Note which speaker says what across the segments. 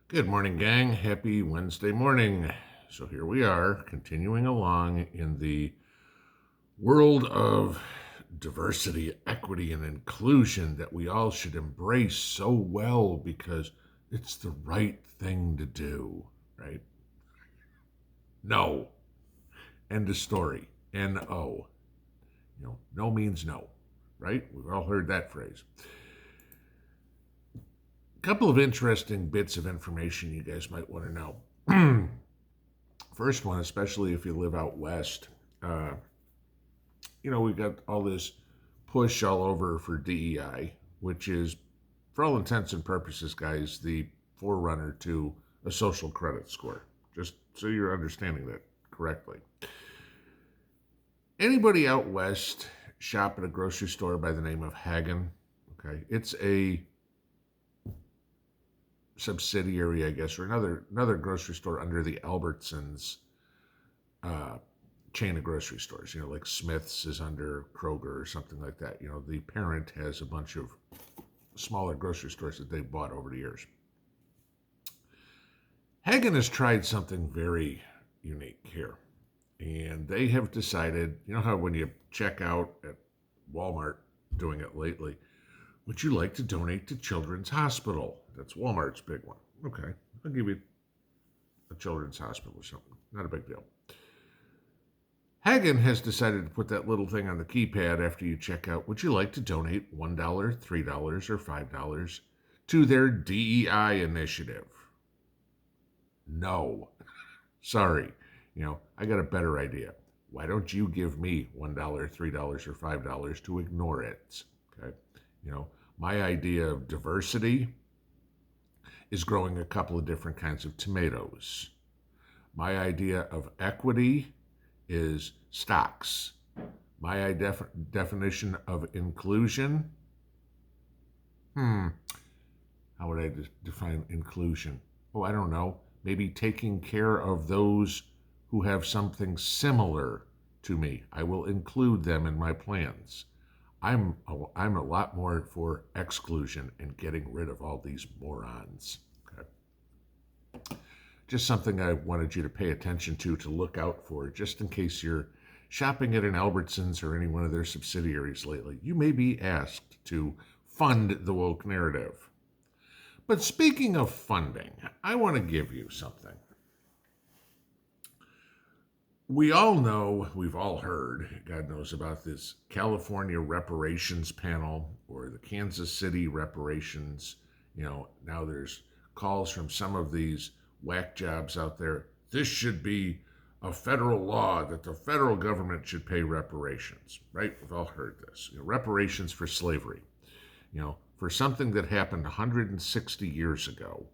Speaker 1: Good morning, gang. Happy Wednesday morning. So here we are, continuing along in the world of diversity, equity, and inclusion that we all should embrace so well because it's the right thing to do, right? No. End of story. N-O. No means no, right? We've all heard that phrase. A couple of interesting bits of information you guys might want to know. First one, especially if you live out west, uh, we've got all this push all over for DEI, which is, for all intents and purposes, guys, the forerunner to a social credit score. Just so you're understanding that correctly. Anybody out west shop at a grocery store by the name of Hagen? Okay, it's a subsidiary, I guess, or another grocery store under the Albertsons uh, chain of grocery stores. Like Smith's is under Kroger or something like that. The parent has a bunch of smaller grocery stores that they've bought over the years. Hagen has tried something very unique here. And they have decided, how when you check out at Walmart, doing it lately, would you like to donate to Children's Hospital? That's Walmart's big one. Okay, I'll give you a Children's Hospital or something. Not a big deal. Hagen has decided to put that little thing on the keypad after you check out. Would you like to donate $1, $3, or $5 to their DEI initiative? No. Sorry. I got a better idea. Why don't you give me $1, $3, or $5 to ignore it? Okay. My idea of diversity is growing a couple of different kinds of tomatoes. My idea of equity is stocks. My definition of inclusion, how would I define inclusion? Oh, I don't know. Maybe taking care of those who have something similar to me. I will include them in my plans. I'm a lot more for exclusion and getting rid of all these morons. Okay. Just something I wanted you to pay attention to look out for, just in case you're shopping at an Albertsons or any one of their subsidiaries lately. You may be asked to fund the woke narrative. But speaking of funding, I want to give you something. We all know, we've all heard, God knows about this California Reparations panel or the Kansas City Reparations. Now there's calls from some of these whack jobs out there. This should be a federal law that the federal government should pay reparations, right? We've all heard this. Reparations for slavery, for something that happened 160 years ago,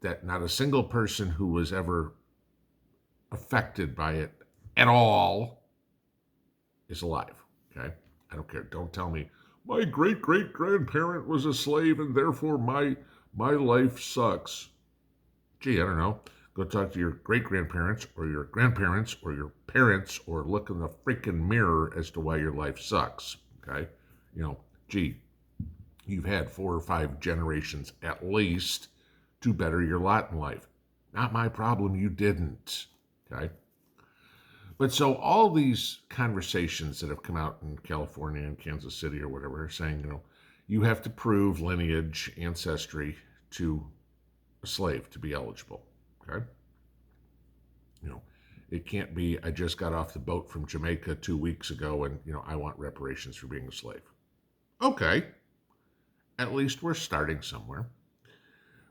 Speaker 1: that not a single person who was ever affected by it at all is alive. Okay? I don't care. Don't tell me my great great grandparent was a slave and therefore my life sucks. Gee, I don't know. Go talk to your great grandparents or your grandparents or your parents or look in the freaking mirror as to why your life sucks. Okay? Gee, you've had 4 or 5 generations at least to better your lot in life. Not my problem, you didn't. Okay? But so all these conversations that have come out in California and Kansas City or whatever are saying, you have to prove lineage, ancestry to a slave to be eligible. Okay? It can't be, I just got off the boat from Jamaica 2 weeks ago and, I want reparations for being a slave. Okay. At least we're starting somewhere.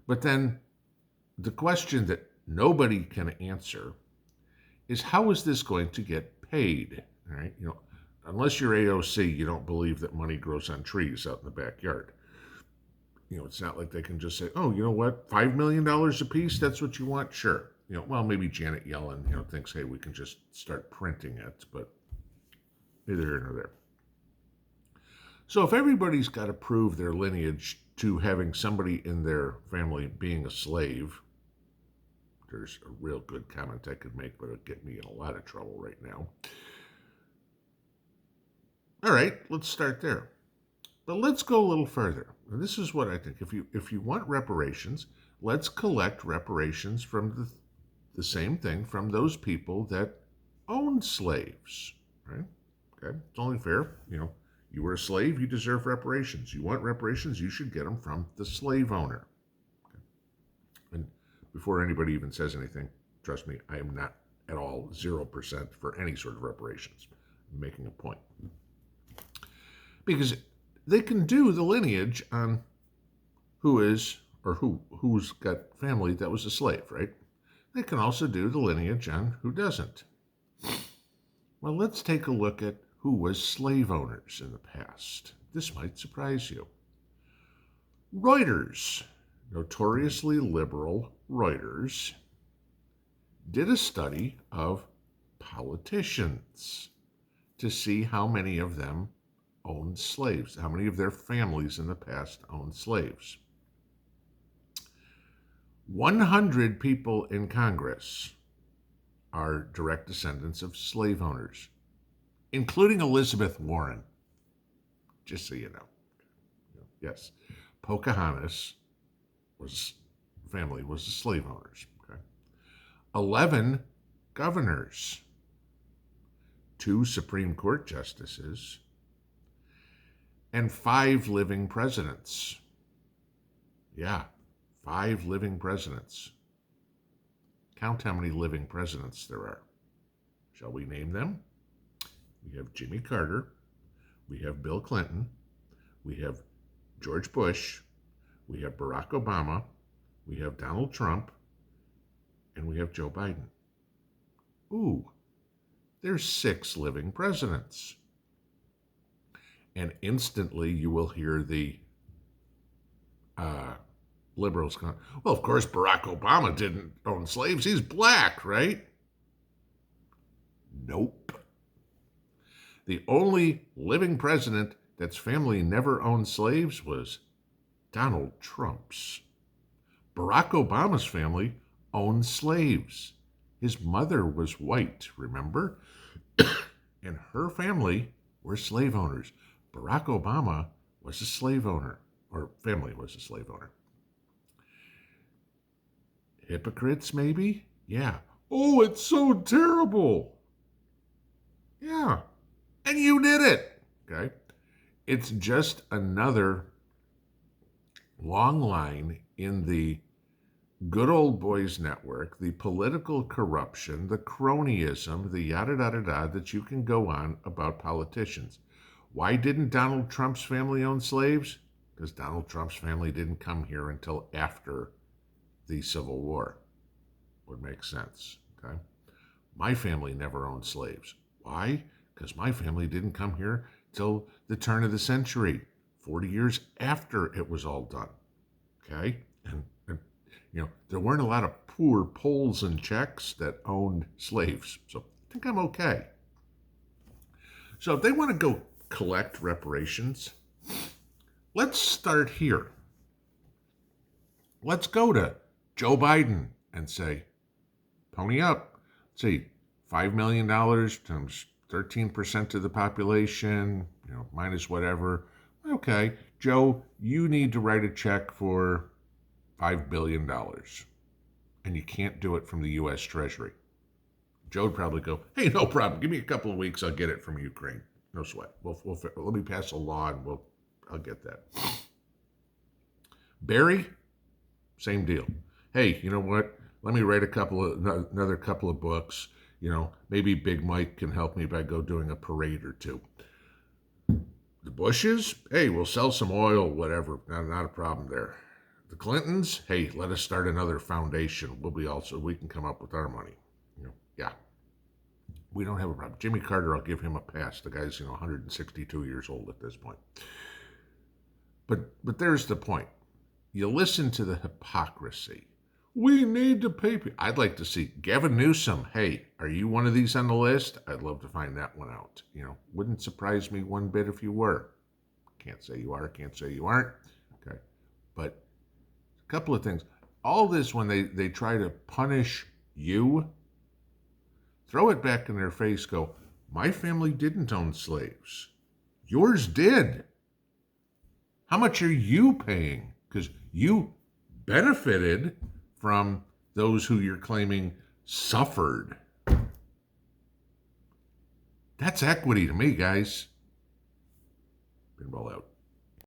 Speaker 1: But then the question that nobody can answer is, how is this going to get paid? All right, unless you're AOC, you don't believe that money grows on trees out in the backyard. It's not like they can just say, oh, you know what, $5 million a piece, that's what you want? Sure. Well, maybe Janet Yellen, thinks, hey, we can just start printing it, but neither here nor there. So if everybody's got to prove their lineage to having somebody in their family being a slave, there's a real good comment I could make, but it'd get me in a lot of trouble right now. All right, let's start there. But let's go a little further. And this is what I think. If you want reparations, let's collect reparations from the same thing from those people that owned slaves, right? Okay, it's only fair. You were a slave, you deserve reparations. You want reparations, you should get them from the slave owner. Okay? And before anybody even says anything, trust me, I am not at all 0% for any sort of reparations. I'm making a point. Because they can do the lineage on who is or who's got family that was a slave, right? They can also do the lineage on who doesn't. Well, let's take a look at who was slave owners in the past. This might surprise you. Reuters, notoriously liberal Reuters, did a study of politicians to see how many of them owned slaves, how many of their families in the past owned slaves. 100 people in Congress are direct descendants of slave owners, including Elizabeth Warren, just so you know. Yes, Pocahontas' family was the slave owners. Okay? 11 governors, 2 Supreme Court justices, and 5 living presidents. Yeah, 5 living presidents. Count how many living presidents there are. Shall we name them? We have Jimmy Carter. We have Bill Clinton. We have George Bush. We have Barack Obama. We have Donald Trump. And we have Joe Biden. Ooh, there's 6 living presidents. And instantly you will hear the liberals going, well, of course, Barack Obama didn't own slaves. He's black, right? Nope. The only living president that's family never owned slaves was Donald Trump's. Barack Obama's family owned slaves. His mother was white, remember? And her family were slave owners. Barack Obama was a slave owner, or family was a slave owner. Hypocrites, maybe? Yeah. Oh, it's so terrible. Yeah. And you did it. Okay. It's just another long line in the good old boys network, the political corruption, the cronyism, the yada yada yada that you can go on about politicians. Why didn't Donald Trump's family own slaves? Because Donald Trump's family didn't come here until after the Civil War. Would make sense, okay? My family never owned slaves. Why? Because my family didn't come here till the turn of the century, 40 years after it was all done, okay? And there weren't a lot of poor Poles and Czechs that owned slaves, so I think I'm okay. So if they want to go collect reparations, let's start here. Let's go to Joe Biden and say, pony up. Let's see, $5 million times 13% of the population, minus whatever. Okay, Joe, you need to write a check for $5 billion. And you can't do it from the U.S. Treasury. Joe would probably go, hey, no problem. Give me a couple of weeks. I'll get it from Ukraine. No sweat. Let me pass a law and I'll get that. Barry, same deal. Hey, you know what? Let me write another couple of books. Maybe Big Mike can help me by doing a parade or 2. The Bushes, hey, we'll sell some oil, whatever. Not a problem there. The Clintons, hey, let us start another foundation. We can come up with our money. Yeah. We don't have a problem. Jimmy Carter, I'll give him a pass. The guy's, 162 years old at this point. But there's the point. You listen to the hypocrisy. We need to pay people. I'd like to see Gavin Newsom. Hey, are you one of these on the list? I'd love to find that one out. Wouldn't surprise me one bit if you were. Can't say you are, can't say you aren't. Okay. But a couple of things. All this, when they try to punish you, throw it back in their face, go, my family didn't own slaves. Yours did. How much are you paying? Because you benefited from those who you're claiming suffered. That's equity to me, guys. Pinball out.